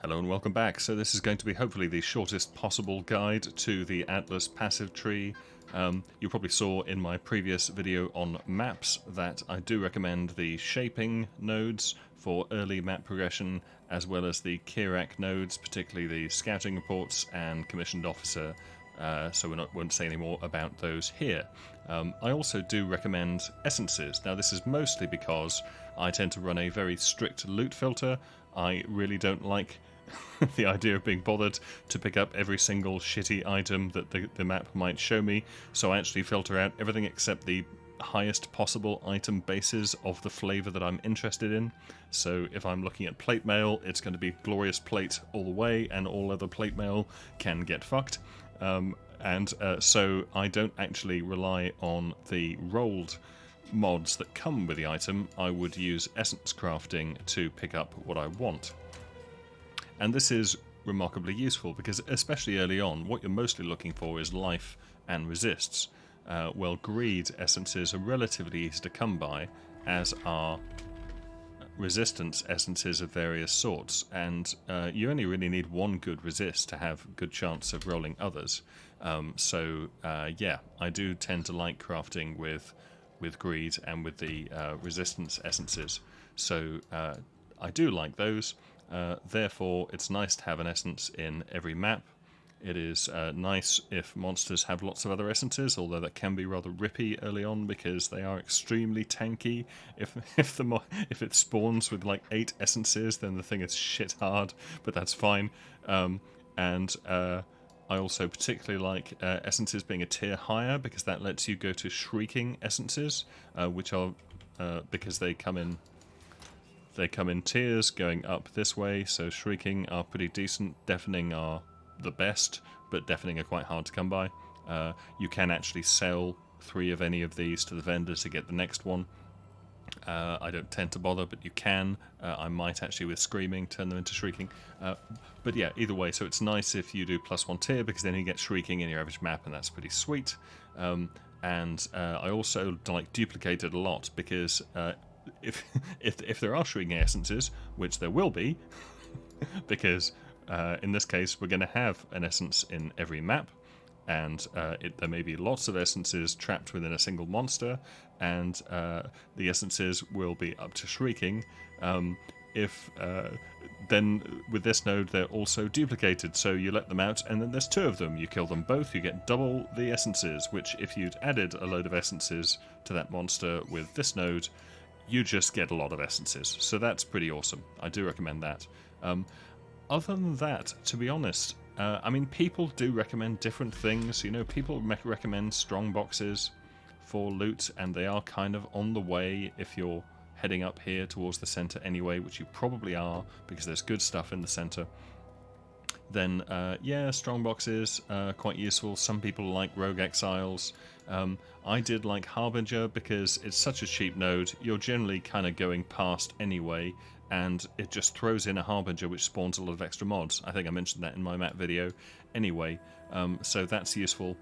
Hello and welcome back. So this is going to be hopefully the shortest possible guide to the Atlas passive tree. You probably saw in my previous video on maps that I do recommend the shaping nodes for early map progression, as well as the Kirac nodes, particularly the scouting reports and commissioned officer. So we won't say any more about those here. I also do recommend essences. Now this is mostly because I tend to run a very strict loot filter. I really don't like the idea of being bothered to pick up every single shitty item that the map might show me, so I actually filter out everything except the highest possible item bases of the flavour that I'm interested in. So if I'm looking at plate mail, it's going to be glorious plate all the way, and all other plate mail can get fucked. So I don't actually rely on the rolled mods that come with the item. I would use essence crafting to pick up what I want. And this is remarkably useful because, especially early on, what you're mostly looking for is life and resists. Well, greed essences are relatively easy to come by, as are resistance essences of various sorts, and you only really need one good resist to have a good chance of rolling others. Yeah, I do tend to like crafting with greed and with the resistance essences, so I do like those. Therefore, it's nice to have an essence in every map. It is nice if monsters have lots of other essences, although that can be rather rippy early on because they are extremely tanky. If it spawns with like 8 essences, then the thing is shit hard, but that's fine. I also particularly like essences being a tier higher because that lets you go to shrieking essences, which are because they come in tiers going up this way, so shrieking are pretty decent, deafening are the best, but deafening are quite hard to come by. You can actually sell 3 of any of these to the vendors to get the next one. I don't tend to bother, but you can. I might actually, with screaming, turn them into shrieking. But yeah, either way, so it's nice if you do +1 tier, because then you get shrieking in your average map, and that's pretty sweet. I also like duplicated a lot, because if there are shrieking essences, which there will be, because in this case we're going to have an essence in every map, and there may be lots of essences trapped within a single monster, and the essences will be up to shrieking. Then with this node they're also duplicated, so you let them out and then there's 2 of them. You kill them both, you get double the essences, which if you'd added a load of essences to that monster with this node, you just get a lot of essences. So that's pretty awesome. I do recommend that. Other than that, to be honest, I mean, people do recommend different things. You know, people recommend strong boxes for loot, and they are kind of on the way if you're heading up here towards the center anyway, which you probably are, because there's good stuff in the center. Then, yeah, strong boxes are quite useful. Some people like rogue exiles. I did like Harbinger because it's such a cheap node. You're generally kind of going past anyway, and it just throws in a Harbinger which spawns a lot of extra mods. I think I mentioned that in my map video anyway, so that's useful.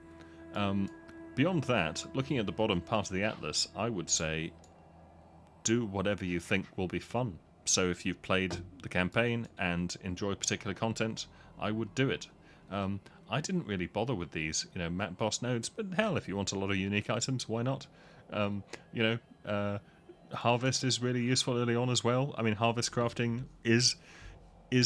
Beyond that, looking at the bottom part of the Atlas, I would say do whatever you think will be fun. So if you've played the campaign and enjoy particular content, I would do it. I didn't really bother with these, map boss nodes, but hell, if you want a lot of unique items, why not? Harvest is really useful early on as well. I mean, harvest crafting is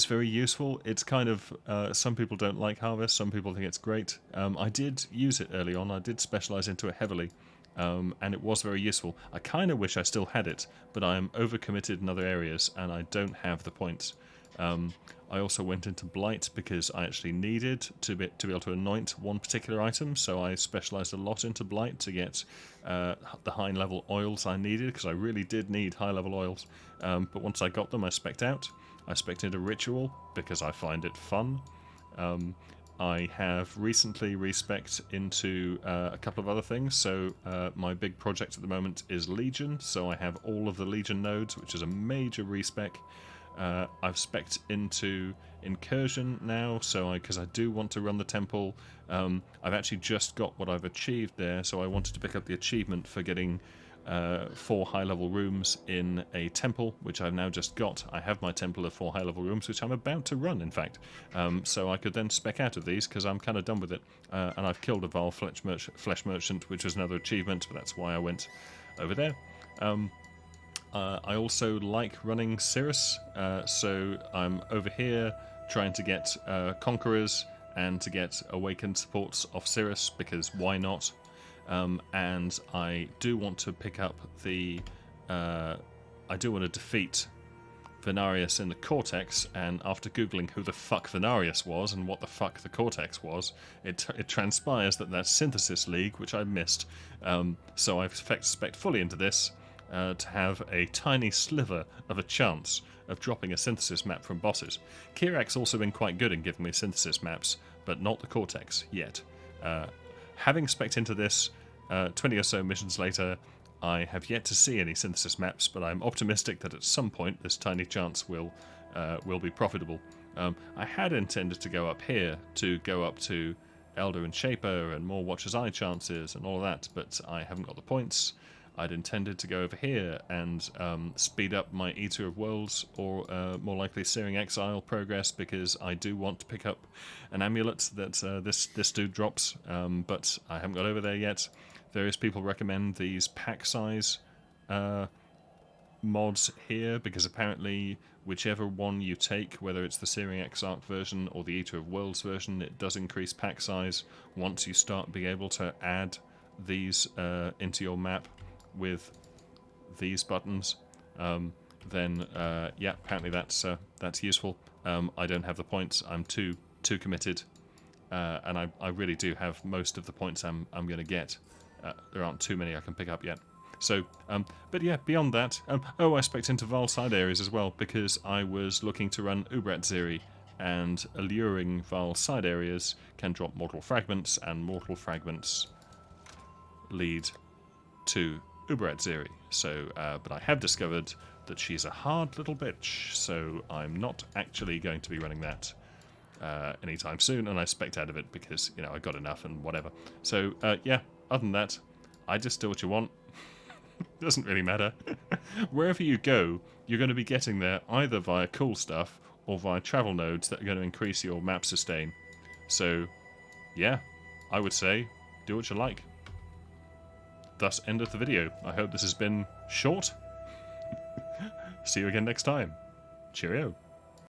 very useful. It's kind of, some people don't like harvest, some people think it's great. I did use it early on, I did specialize into it heavily, and it was very useful. I kind of wish I still had it, but I am overcommitted in other areas, and I don't have the points. I also went into Blight because I actually needed to be able to anoint one particular item, so I specialised a lot into Blight to get the high-level oils I needed, because I really did need high-level oils. But once I got them, I spec'd out. I spec'd into Ritual because I find it fun. I have recently respec'd into a couple of other things, so my big project at the moment is Legion, so I have all of the Legion nodes, which is a major respec. I've spec'd into Incursion now, because I do want to run the temple. I've actually just got what I've achieved there, so I wanted to pick up the achievement for getting 4 high-level rooms in a temple, which I've now just got. I have my temple of 4 high-level rooms, which I'm about to run, in fact. So I could then spec out of these, because I'm kind of done with it. And I've killed a Val Flesh Merchant, which was another achievement, but that's why I went over there. I also like running Cirrus, so I'm over here trying to get Conquerors and to get Awakened supports off Cirrus, because why not? And I do want to pick up the... I do want to defeat Venarius in the Cortex, and after googling who the fuck Venarius was and what the fuck the Cortex was, it transpires that that's Synthesis League, which I missed. So I've spec fully into this to have a tiny sliver of a chance of dropping a synthesis map from bosses. Kirak's also been quite good in giving me synthesis maps, but not the Cortex yet. Having spec'd into this 20 or so missions later, I have yet to see any synthesis maps, but I'm optimistic that at some point this tiny chance will be profitable. I had intended to go up here to go up to Elder and Shaper and more Watcher's Eye chances and all that, but I haven't got the points. I'd intended to go over here and speed up my Eater of Worlds, or more likely Searing Exile progress, because I do want to pick up an amulet that this dude drops, but I haven't got over there yet. Various people recommend these pack size mods here, because apparently whichever one you take, whether it's the Searing Exarch version or the Eater of Worlds version, it does increase pack size once you start being able to add these into your map with these buttons. Then yeah, apparently that's useful. I don't have the points. I'm too committed, and I really do have most of the points I'm going to get. There aren't too many I can pick up yet. So, but yeah, beyond that, I spec'd into Val side areas as well, because I was looking to run Ubrat Ziri, and alluring Val side areas can drop mortal fragments, and mortal fragments lead to Ubrat Ziri. So, but I have discovered that she's a hard little bitch, so I'm not actually going to be running that anytime soon, and I spec'd out of it because, you know, I got enough and whatever. So, yeah, other than that, I just do what you want. Doesn't really matter. Wherever you go, you're going to be getting there either via cool stuff or via travel nodes that are going to increase your map sustain. So, yeah, I would say do what you like. Thus endeth the video. I hope this has been short. See you again next time. Cheerio.